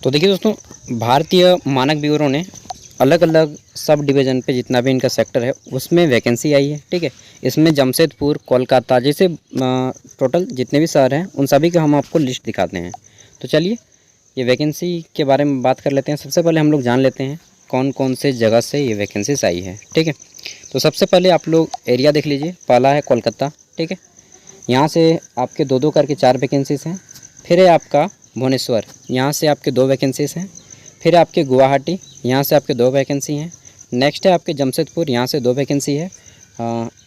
तो देखिए दोस्तों, भारतीय मानक ब्यूरो ने अलग अलग सब डिवीज़न पे जितना भी इनका सेक्टर है उसमें वैकेंसी आई है। ठीक है, इसमें जमशेदपुर, कोलकाता जैसे टोटल जितने भी शहर हैं उन सभी का हम आपको लिस्ट दिखाते हैं। तो चलिए ये वैकेंसी के बारे में बात कर लेते हैं। सबसे पहले हम लोग जान लेते हैं कौन कौन से जगह से ये वैकेंसीज आई है। ठीक है, तो सबसे पहले आप लोग एरिया देख लीजिए। पहला है कोलकाता। ठीक है, यहाँ से आपके दो दो करके 4 वैकेंसीज हैं। फिर है आपका भुवनेश्वर, यहाँ से आपके 2 वैकेंसीज हैं। फिर आपके गुवाहाटी, यहाँ से आपके 2 वैकेंसी हैं। नेक्स्ट है आपके जमशेदपुर, यहाँ से 2 वैकेंसी है।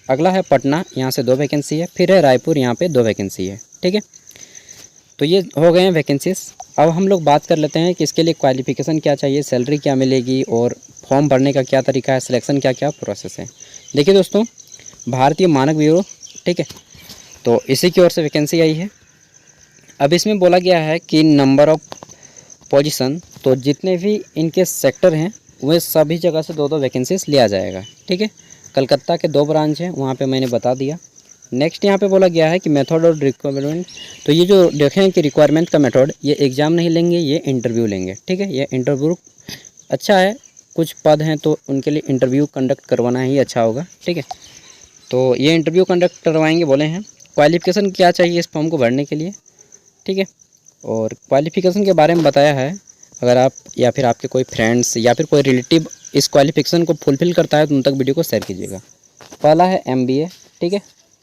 अगला है पटना, यहाँ से 2 वैकेंसी है। फिर है रायपुर, यहाँ पे 2 वैकेंसी है। ठीक है, तो ये हो गए हैं वैकेंसीज। अब हम लोग बात कर लेते हैं कि इसके लिए क्वालिफ़िकेशन क्या चाहिए, सैलरी क्या मिलेगी और फॉर्म भरने का क्या तरीका है, सिलेक्शन क्या क्या प्रोसेस है। देखिए दोस्तों, भारतीय मानक ब्यूरो, ठीक है, तो इसी की ओर से वैकेंसी आई है। अब इसमें बोला गया है कि नंबर ऑफ़ पोजीशन, तो जितने भी इनके सेक्टर हैं वह सभी जगह से 2-2 वैकेंसीज लिया जाएगा। ठीक है, कलकत्ता के 2 ब्रांच हैं, वहाँ पे मैंने बता दिया। नेक्स्ट यहाँ पे बोला गया है कि मेथड और रिक्वायरमेंट, तो ये जो देखें कि रिक्वायरमेंट का मेथड, ये एग्ज़ाम नहीं लेंगे, ये इंटरव्यू लेंगे। ठीक है, ये इंटरव्यू अच्छा है, कुछ पद हैं तो उनके लिए इंटरव्यू कंडक्ट करवाना ही अच्छा होगा। ठीक है, तो ये इंटरव्यू कंडक्ट करवाएंगे बोले हैं। क्वालिफ़िकेशन क्या चाहिए इस फॉर्म को भरने के लिए, ठीक है, और क्वालिफ़िकेशन के बारे में बताया है। अगर आप या फिर आपके कोई फ्रेंड्स या फिर कोई रिलेटिव इस क्वालिफ़िकेशन को फुलफ़िल करता है तो उन तक वीडियो को शेयर कीजिएगा। पहला है MBA। ठीक है,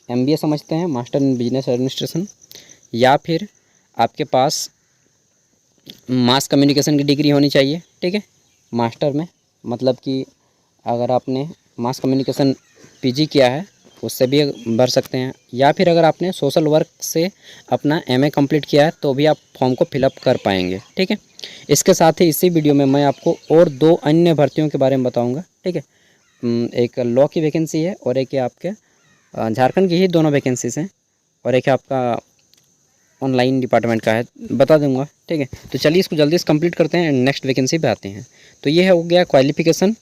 MBA समझते हैं, मास्टर इन बिजनेस एडमिनिस्ट्रेशन, या फिर आपके पास मास कम्युनिकेशन की डिग्री होनी चाहिए। ठीक है, मास्टर में मतलब कि अगर आपने मास कम्युनिकेशन PG किया है उससे भी भर सकते हैं, या फिर अगर आपने सोशल वर्क से अपना MA कंप्लीट किया है तो भी आप फॉर्म को फिलअप कर पाएंगे। ठीक है, इसके साथ ही इसी वीडियो में मैं आपको और 2 अन्य भर्तियों के बारे में बताऊंगा। ठीक है, एक लॉ की वैकेंसी है और एक है आपके झारखंड की ही दोनों वैकेंसीज हैं, और एक है आपका ऑनलाइन डिपार्टमेंट का है, बता दूंगा। ठीक है, तो चलिए इसको जल्दी से कंप्लीट करते हैं, नेक्स्ट वैकेंसी पे आते हैं। तो ये हो गया क्वालिफ़िकेशन।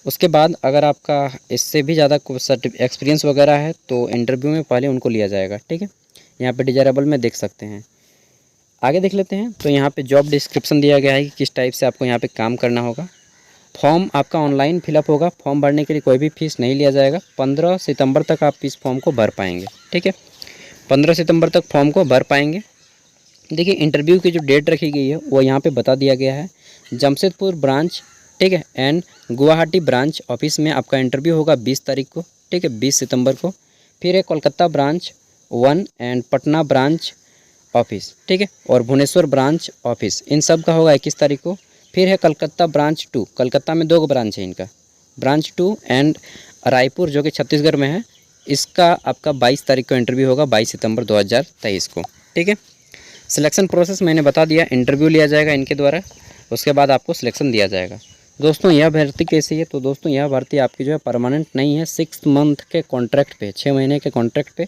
उसके बाद अगर आपका इससे भी ज़्यादा एक्सपीरियंस वगैरह है तो इंटरव्यू में पहले उनको लिया जाएगा। ठीक है, यहाँ पे डिजायरेबल में देख सकते हैं। आगे देख लेते हैं, तो यहाँ पे जॉब डिस्क्रिप्शन दिया गया है कि किस टाइप से आपको यहाँ पे काम करना होगा। फॉर्म आपका ऑनलाइन फिलअप होगा। फॉर्म भरने के लिए कोई भी फीस नहीं लिया जाएगा। 15 सितंबर तक आप इस फॉर्म को भर पाएंगे। ठीक है, 15 सितंबर तक फॉर्म को भर पाएंगे। देखिए, इंटरव्यू की जो डेट रखी गई है वो यहाँ पे बता दिया गया है। जमशेदपुर ब्रांच, ठीक है, एंड गुवाहाटी ब्रांच ऑफिस में आपका इंटरव्यू होगा 20 तारीख को। ठीक है, 20 सितंबर को। फिर है Kolkata branch 1 and Patna branch office, ठीक है, और भुवनेश्वर ब्रांच ऑफिस, इन सब का होगा 21 तारीख को। फिर है कलकत्ता ब्रांच 2, कलकत्ता में 2 ब्रांच है इनका, ब्रांच 2 एंड रायपुर जो कि छत्तीसगढ़ में है, इसका आपका 22 तारीख को इंटरव्यू होगा, 22 सितंबर 2023 को। ठीक है, सिलेक्शन प्रोसेस मैंने बता दिया, इंटरव्यू लिया जाएगा इनके द्वारा, उसके बाद आपको सिलेक्शन दिया जाएगा। दोस्तों यह भर्ती कैसी है, तो दोस्तों यह भर्ती आपकी जो है परमानेंट नहीं है, 6 मंथ के कॉन्ट्रैक्ट पे, 6 महीने के कॉन्ट्रैक्ट पे।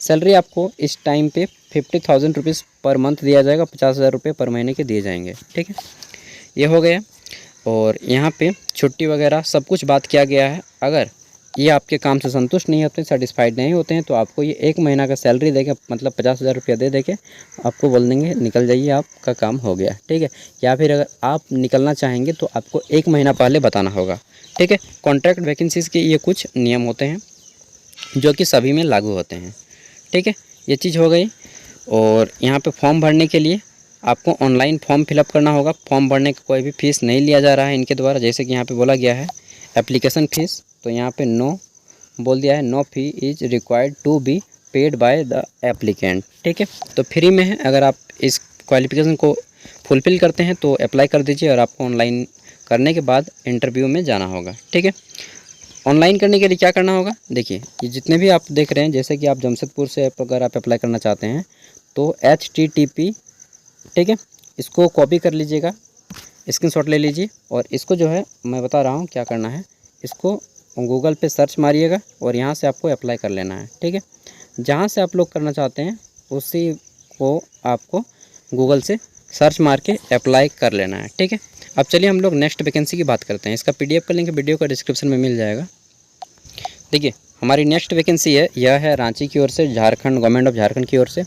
सैलरी आपको इस टाइम पे 50,000 रुपीज़ पर मंथ दिया जाएगा, 50,000 रुपये पर महीने के दिए जाएंगे। ठीक है, ये हो गया। और यहाँ पे छुट्टी वगैरह सब कुछ बात किया गया है। अगर ये आपके काम से संतुष्ट नहीं होते, सेटिस्फाइड नहीं होते हैं, तो आपको ये 1 महीना का सैलरी देके मतलब 50,000 रुपया दे के आपको बोल देंगे निकल जाइए, आपका काम हो गया। ठीक है, या फिर अगर आप निकलना चाहेंगे तो आपको 1 महीना पहले बताना होगा। ठीक है, कॉन्ट्रैक्ट वैकेंसीज़ के ये कुछ नियम होते हैं जो कि सभी में लागू होते हैं। ठीक है, ये चीज़ हो गई। और यहाँ पे फॉर्म भरने के लिए आपको ऑनलाइन फॉर्म फिलअप करना होगा। फॉर्म भरने का कोई भी फ़ीस नहीं लिया जा रहा है इनके द्वारा, जैसे कि यहाँ पे बोला गया है एप्लीकेशन फ़ीस, तो यहाँ पे नो बोल दिया है, no fee is required to be paid by the applicant. ठीक है, तो फ्री में है। अगर आप इस क्वालिफ़िकेशन को फुलफ़िल करते हैं तो अप्लाई कर दीजिए, और आपको ऑनलाइन करने के बाद इंटरव्यू में जाना होगा। ठीक है, ऑनलाइन करने के लिए क्या करना होगा, देखिए ये जितने भी आप देख रहे हैं, जैसे कि आप जमशेदपुर से अगर आप अप्लाई करना चाहते हैं तो HTTP, ठीक है, इसको कॉपी कर लीजिएगा, स्क्रीनशॉट ले लीजिए, और इसको जो है मैं बता रहा हूँ क्या करना है, इसको गूगल पे सर्च मारिएगा और यहाँ से आपको अप्लाई कर लेना है। ठीक है, जहाँ से आप लोग करना चाहते हैं उसी को आपको गूगल से सर्च मार के अप्लाई कर लेना है। ठीक है, अब चलिए हम लोग नेक्स्ट वैकेंसी की बात करते हैं। इसका PDF का लिंक वीडियो का डिस्क्रिप्शन में मिल जाएगा। देखिए, हमारी नेक्स्ट वैकेंसी है, यह है रांची की ओर से, झारखंड, गवर्नमेंट ऑफ झारखंड की ओर से,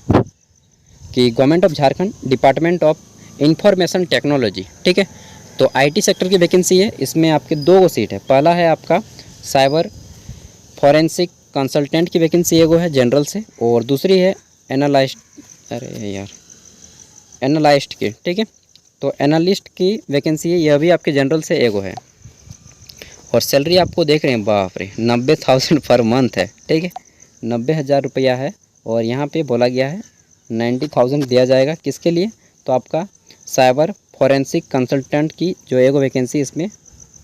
कि government of Jharkhand department of information technology, ठीक है। तो आईटी सेक्टर की वैकेंसी है, इसमें आपके 2 सीट है। पहला है आपका साइबर फॉरेंसिक कंसल्टेंट की वैकेंसी एगो है जनरल से, और दूसरी है एनालिस्ट की, ठीक है। तो एनालिस्ट की वैकेंसी है, यह भी आपके जनरल से एगो है। और सैलरी आपको देख रहे हैं, बाप रे 90,000 पर मंथ है, ठीक है, 90,000 रुपया है। और यहाँ पे बोला गया है 90,000 दिया जाएगा, किसके लिए, तो आपका साइबर फॉरेंसिक कंसल्टेंट की जो एगो वैकेंसी इसमें,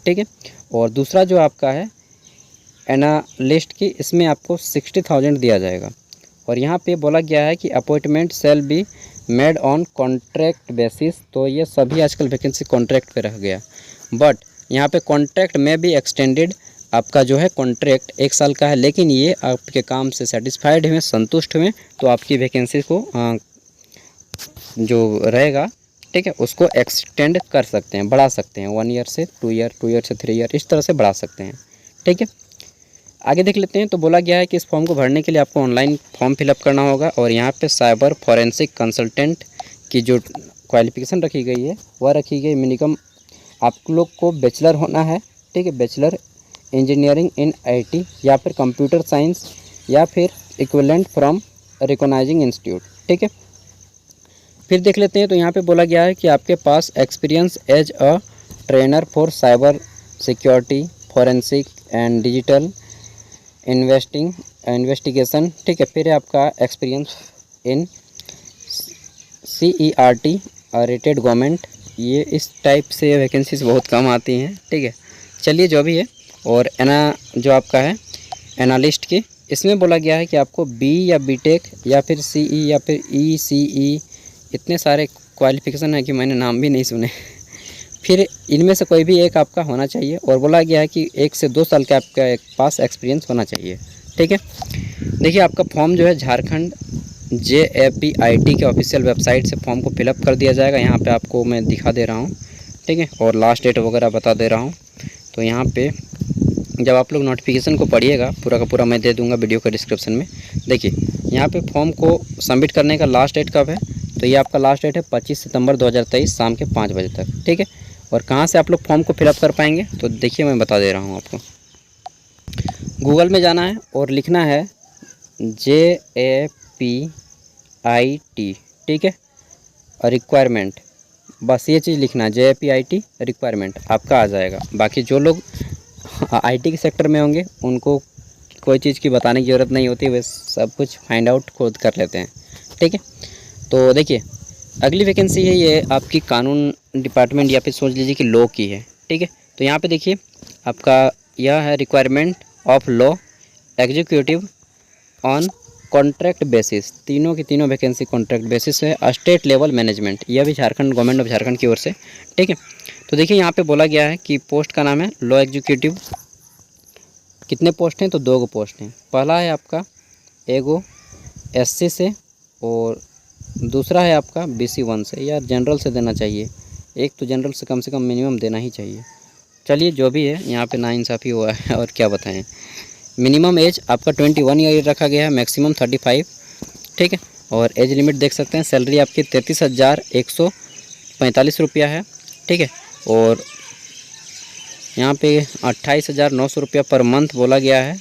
ठीक है। और दूसरा जो आपका है एनालिस्ट की, इसमें आपको 60,000 दिया जाएगा। और यहाँ पे बोला गया है कि appointment shall be made on contract basis. तो ये सभी आजकल वैकेंसी कॉन्ट्रैक्ट पे रह गया, बट यहाँ पे कॉन्ट्रैक्ट में भी एक्सटेंडेड आपका जो है कॉन्ट्रैक्ट 1 साल का है, लेकिन ये आपके काम से सेटिस्फाइड हुए, संतुष्ट हुए, तो आपकी वैकेंसी को जो रहेगा, ठीक है, उसको एक्सटेंड कर सकते हैं, बढ़ा सकते हैं, 1 ईयर से 2 ईयर, 2 ईयर से 3 ईयर, इस तरह से बढ़ा सकते हैं, ठीक है। आगे देख लेते हैं। तो बोला गया है कि इस फॉर्म को भरने के लिए आपको ऑनलाइन फॉर्म फिलअप करना होगा। और यहाँ पे साइबर फॉरेंसिक कंसल्टेंट की जो क्वालिफिकेशन रखी गई है वह रखी गई मिनिमम आप लोग को बैचलर होना है, ठीक है, बैचलर इंजीनियरिंग इन आईटी या फिर कंप्यूटर साइंस या फिर इक्विवेलेंट फ्रॉम रिकॉग्नाइजिंग इंस्टीट्यूट, ठीक है। फिर देख लेते हैं। तो यहाँ पे बोला गया है कि आपके पास experience as a trainer for cyber security forensic and digital investigation, ठीक है। फिर है आपका experience in CERT rated government, ये इस टाइप से वैकेंसीज बहुत कम आती हैं, ठीक है। चलिए जो भी है। और जो आपका है एनालिस्ट की, इसमें बोला गया है कि आपको बी या बीटेक या फिर CE या फिर ECE, इतने सारे क्वालिफिकेशन है कि मैंने नाम भी नहीं सुने। फिर इनमें से कोई भी एक आपका होना चाहिए। और बोला गया है कि 1 से 2 साल का आपका पास एक्सपीरियंस होना चाहिए, ठीक है। देखिए आपका फॉर्म जो है झारखंड JAPIT के ऑफिशियल वेबसाइट से फॉर्म को फिलअप कर दिया जाएगा। यहाँ पे आपको मैं दिखा दे रहा हूँ, ठीक है, और लास्ट डेट वगैरह बता दे रहा हूँ। तो यहाँ पे जब आप लोग नोटिफिकेशन को पढ़िएगा, पूरा का पूरा मैं दे दूँगा वीडियो के डिस्क्रिप्शन में। देखिए यहाँ पे फॉर्म को सबमिट करने का लास्ट डेट कब है, तो ये आपका लास्ट डेट है 25 सितंबर 2023 शाम के 5 बजे तक, ठीक है। और कहाँ से आप लोग फॉर्म को फिलअप कर पाएंगे, तो देखिए मैं बता दे रहा हूँ आपको। गूगल में जाना है और लिखना है JAPIT, ठीक है, रिक्वायरमेंट, बस ये चीज़ लिखना है, JAPIT रिक्वायरमेंट, आपका आ जाएगा। बाकी जो लोग IT के सेक्टर में होंगे उनको कोई चीज़ की बताने की ज़रूरत नहीं होती, वे सब कुछ फाइंड आउट खुद कर लेते हैं, ठीक है। तो देखिए अगली वैकेंसी है, ये आपकी कानून डिपार्टमेंट या फिर सोच लीजिए कि लॉ की है, ठीक है। तो यहाँ पे देखिए आपका यह है requirement of law executive on contract basis, तीनों की तीनों वैकेंसी कॉन्ट्रैक्ट बेसिस है। स्टेट लेवल मैनेजमेंट, यह भी झारखंड, गवर्नमेंट ऑफ झारखंड की ओर से, ठीक है। तो देखिए यहाँ पे बोला गया है कि पोस्ट का नाम है लॉ एग्जीक्यूटिव। कितने पोस्ट हैं, तो 2 पोस्ट हैं। पहला है आपका एगो SC से और दूसरा है आपका BC 1 से। यार जनरल से देना चाहिए, एक तो जनरल से कम मिनिमम देना ही चाहिए। चलिए जो भी है, यहाँ पे नाइंसाफ़ी हुआ है और क्या बताएं। मिनिमम एज आपका 21 ईयर रखा गया है, मैक्सिमम 35, ठीक है। और एज लिमिट देख सकते हैं। सैलरी आपकी 33,145 रुपया है, ठीक है। और यहाँ पे 28,900 रुपया पर मंथ बोला गया है।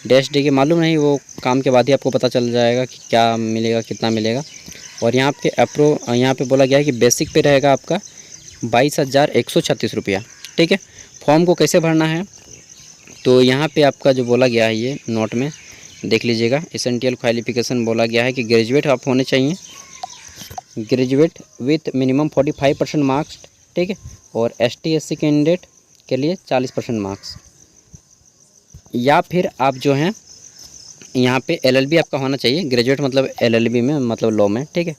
डैश डे की मालूम नहीं, वो काम के बाद ही आपको पता चल जाएगा कि क्या मिलेगा, कितना मिलेगा। और यहाँ पे बोला गया है कि बेसिक पे रहेगा आपका 22,136 रुपया, ठीक है। फॉर्म को कैसे भरना है, तो यहाँ पे आपका जो बोला गया है, ये नोट में देख लीजिएगा। एसेंशियल क्वालिफिकेशन बोला गया है कि ग्रेजुएट आप होने चाहिए, ग्रेजुएट विथ मिनिमम 45% मार्क्स, ठीक है। और ST SC कैंडिडेट के लिए 40% मार्क्स, या फिर आप जो हैं यहाँ पे LLB आपका होना चाहिए। ग्रेजुएट मतलब LLB में, मतलब लॉ में, ठीक है।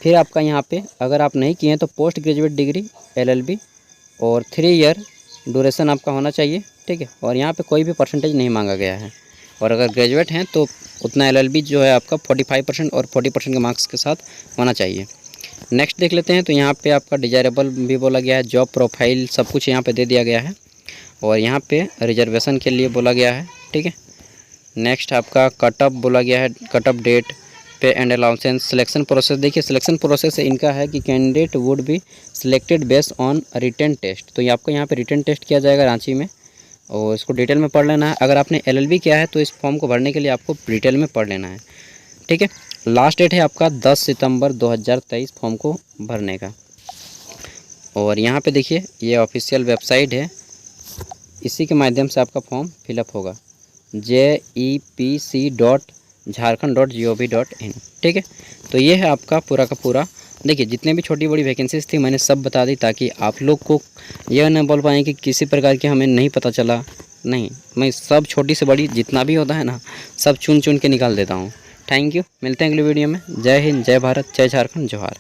फिर आपका यहाँ पे अगर आप नहीं किए हैं तो पोस्ट ग्रेजुएट डिग्री LLB और 3 ईयर ड्यूरेशन आपका होना चाहिए, ठीक है। और यहाँ पे कोई भी परसेंटेज नहीं मांगा गया है। और अगर ग्रेजुएट हैं तो उतना LLB जो है आपका 45% और 40% के मार्क्स के साथ होना चाहिए। नेक्स्ट देख लेते हैं। तो यहाँ पे आपका डिजायरेबल भी बोला गया है, जॉब प्रोफाइल सब कुछ यहाँ पे दे दिया गया है। और यहाँ पे रिजर्वेशन के लिए बोला गया है, ठीक है। नेक्स्ट आपका कट ऑफ बोला गया है, cut off date pay and allowances selection process. देखिए सिलेक्शन प्रोसेस इनका है कि candidate would be selected based on written test. तो ये आपको यहाँ पे रिटन टेस्ट किया जाएगा रांची में, और इसको डिटेल में पढ़ लेना है। अगर आपने LLB किया है तो इस फॉर्म को भरने के लिए आपको डिटेल में पढ़ लेना है, ठीक है। लास्ट डेट है आपका 10 सितंबर 2023 फॉर्म को भरने का। और यहाँ पे देखिए ये ऑफिशियल वेबसाइट है, इसी के माध्यम से आपका फॉर्म फिलअप होगा jepc.jharkhand.gov.in, ठीक है। तो ये है आपका पूरा का पूरा। देखिए जितने भी छोटी बड़ी वैकेंसीज थी मैंने सब बता दी, ताकि आप लोग को यह न बोल पाएँ कि किसी प्रकार की हमें नहीं पता चला। नहीं, मैं सब छोटी से बड़ी जितना भी होता है ना, सब चुन चुन के निकाल देता हूँ। थैंक यू, मिलते हैं अगले वीडियो में। जय हिंद, जय भारत, जय झारखंड, जोहार।